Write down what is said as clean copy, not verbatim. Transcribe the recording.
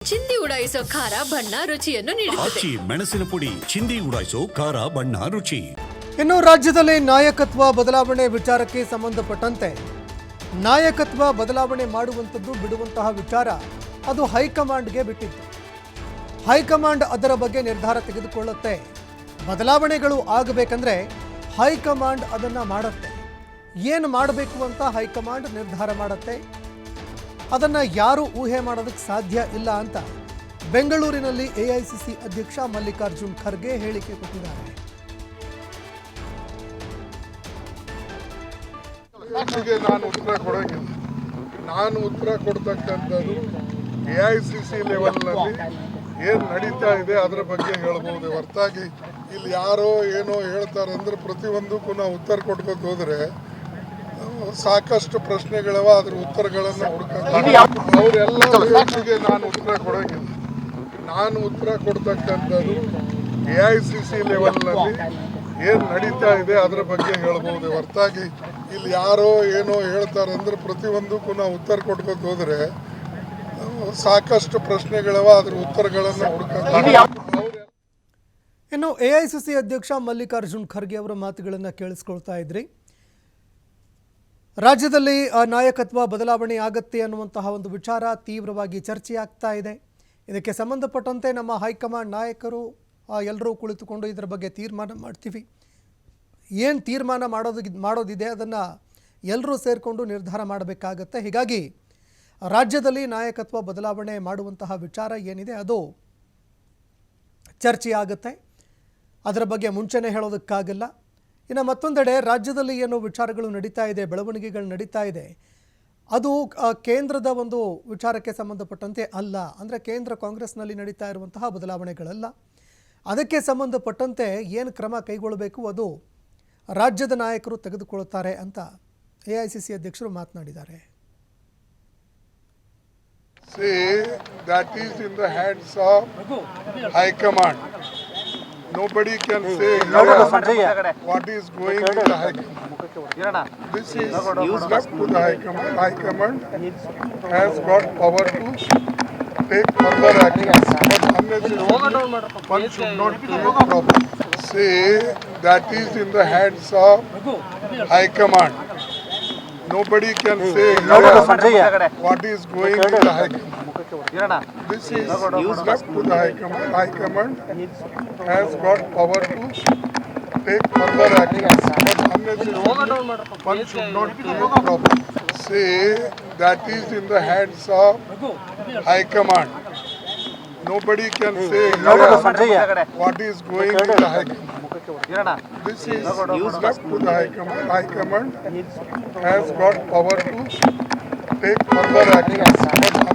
ಚಿಂದಿ ಉಡಾಯಿಸೋ ಖಾರ ಬಣ್ಣ ರುಚಿಯನ್ನು ನೀಡುತ್ತದೆ. ಮೆಣಸಿನ ಪುಡಿ ಚಿಂದಿ ಉಡಾಯಿಸೋ ಖಾರ ಬಣ್ಣ ರುಚಿ. ಇನ್ನು ರಾಜ್ಯದಲ್ಲಿ ನಾಯಕತ್ವ ಬದಲಾವಣೆ ವಿಚಾರಕ್ಕೆ ಸಂಬಂಧಪಟ್ಟಂತೆ ನಾಯಕತ್ವ ಬದಲಾವಣೆ ಮಾಡುವಂಥದ್ದು ಬಿಡುವಂತಹ ವಿಚಾರ ಅದು ಹೈಕಮಾಂಡ್ಗೆ ಬಿಟ್ಟಿತ್ತು. ಹೈಕಮಾಂಡ್ ಅದರ ಬಗ್ಗೆ ನಿರ್ಧಾರ ತೆಗೆದುಕೊಳ್ಳುತ್ತೆ. ಬದಲಾವಣೆಗಳು ಆಗಬೇಕಂದ್ರೆ ಹೈಕಮಾಂಡ್ ಅದನ್ನು ಮಾಡುತ್ತೆ. ಏನು ಮಾಡಬೇಕು ಅಂತ ಹೈಕಮಾಂಡ್ ನಿರ್ಧಾರ ಮಾಡುತ್ತೆ. ಅದನ್ನು ಯಾರೂ ಊಹೆ ಮಾಡೋದಕ್ಕೆ ಸಾಧ್ಯ ಇಲ್ಲ ಅಂತ ಬೆಂಗಳೂರಿನಲ್ಲಿ ಎಐಸಿಸಿ ಅಧ್ಯಕ್ಷ ಮಲ್ಲಿಕಾರ್ಜುನ್ ಖರ್ಗೆ ಹೇಳಿಕೆ ಕೊಟ್ಟಿದ್ದಾರೆ. ನಾನು ಉತ್ತರ ಕೊಡ್ತಕ್ಕಂಥದ್ದು ಎಐಸಿಸಿ ಲೆವೆಲ್ನಲ್ಲಿ ಏನು ನಡೀತಾ ಇದೆ ಅದರ ಬಗ್ಗೆ ಹೇಳ್ಬೋದು. ಹೊರತಾಗಿ ಇಲ್ಲಿ ಯಾರೋ ಏನೋ ಹೇಳ್ತಾರೆ ಅಂದ್ರೆ ಪ್ರತಿಯೊಂದಕ್ಕೂ ನಾವು ಉತ್ತರ ಕೊಡ್ಬೇಕು ಹೋದರೆ ಸಾಕಷ್ಟು ಪ್ರಶ್ನೆಗಳವ, ಅದ್ರ ಉತ್ತರಗಳನ್ನು ಹುಡುಕಕ್ಕೆ ಅವರೆಲ್ಲ ಯೋಚಿಗೆ ನಾನು ಉತ್ತರ ಕೊಡೋಂಗಿಲ್ಲ. ನಾನು ಉತ್ತರ ಕೊಡ್ತಕ್ಕಂಥದ್ದು ಎಐಸಿಸಿ ಲೆವೆಲ್ನಲ್ಲಿ ಏನು ನಡೀತಾ ಇದೆ ಅದರ ಬಗ್ಗೆ ಹೇಳ್ಬೋದು. ಹೊರತಾಗಿ ಇಲ್ಲಿ ಯಾರೋ ಏನೋ ಹೇಳ್ತಾರೆ ಅಂದ್ರೆ ಪ್ರತಿಯೊಂದಕ್ಕೂ ನಾವು ಉತ್ತರ ಕೊಡ್ಬೇಕು ಹೋದರೆ ಸಾಕಷ್ಟು ಪ್ರಶ್ನೆಗಳವ, ಅದ್ರ ಉತ್ತರಗಳನ್ನು ಹುಡುಕಕ್ಕೆ. ಇನ್ನು ಎಐಸಿಸಿ ಅಧ್ಯಕ್ಷ ಮಲ್ಲಿಕಾರ್ಜುನ್ ಖರ್ಗೆ ಅವರ ಮಾತುಗಳನ್ನು ಕೇಳಿಸ್ಕೊಳ್ತಾ ಇದ್ರಿ. ರಾಜ್ಯದಲ್ಲಿ ನಾಯಕತ್ವ ಬದಲಾವಣೆ ಆಗತ್ತೆ ಅನ್ನುವಂತಹ ಒಂದು ವಿಚಾರ ತೀವ್ರವಾಗಿ ಚರ್ಚೆಯಾಗ್ತಾ ಇದೆ. ಇದಕ್ಕೆ ಸಂಬಂಧಪಟ್ಟಂತೆ ನಮ್ಮ ಹೈಕಮಾಂಡ್ ನಾಯಕರು ಎಲ್ಲರೂ ಕುಳಿತುಕೊಂಡು ಇದರ ಬಗ್ಗೆ ತೀರ್ಮಾನ ಮಾಡ್ತೀವಿ. ಏನು ತೀರ್ಮಾನ ಮಾಡೋದಿದೆ ಅದನ್ನು ಎಲ್ಲರೂ ಸೇರಿಕೊಂಡು ನಿರ್ಧಾರ ಮಾಡಬೇಕಾಗತ್ತೆ. ಹೀಗಾಗಿ ರಾಜ್ಯದಲ್ಲಿ ನಾಯಕತ್ವ ಬದಲಾವಣೆ ಮಾಡುವಂತಹ ವಿಚಾರ ಏನಿದೆ ಅದು ಚರ್ಚೆಯಾಗುತ್ತೆ. ಅದರ ಬಗ್ಗೆ ಮುಂಚೆನೇ ಹೇಳೋದಕ್ಕಾಗಲ್ಲ. ಇನ್ನು ಮತ್ತೊಂದೆಡೆ ರಾಜ್ಯದಲ್ಲಿ ಏನು ವಿಚಾರಗಳು ನಡೀತಾ ಇದೆ, ಬೆಳವಣಿಗೆಗಳು ನಡೀತಾ ಇದೆ, ಅದು ಕೇಂದ್ರದ ಒಂದು ವಿಚಾರಕ್ಕೆ ಸಂಬಂಧಪಟ್ಟಂತೆ ಅಲ್ಲ. ಅಂದರೆ ಕೇಂದ್ರ ಕಾಂಗ್ರೆಸ್ನಲ್ಲಿ ನಡೀತಾ ಇರುವಂತಹ ಬದಲಾವಣೆಗಳಲ್ಲ. ಅದಕ್ಕೆ ಸಂಬಂಧಪಟ್ಟಂತೆ ಏನು ಕ್ರಮ ಕೈಗೊಳ್ಳಬೇಕು ಅದು ರಾಜ್ಯದ ನಾಯಕರು ತೆಗೆದುಕೊಳ್ಳುತ್ತಾರೆ ಅಂತ ಎಐಸಿಸಿ ಅಧ್ಯಕ್ಷರು ಮಾತನಾಡಿದ್ದಾರೆ. See, that is in the hands of High Command. Nobody can say what is going in the High Command. This is left to the High Command. High Command has got power to take further action. But unnecessary one should not create problem. See, that is in the hands of High Command. Nobody can say what is going in the High Command. This is left to the High Command. High Command has got power to take further action. But unnecessary one should not create problem. Say that is in the hands of High Command. Nobody can say what is going in the High Command. This is left to the High Command. High Command has got power to take further action. But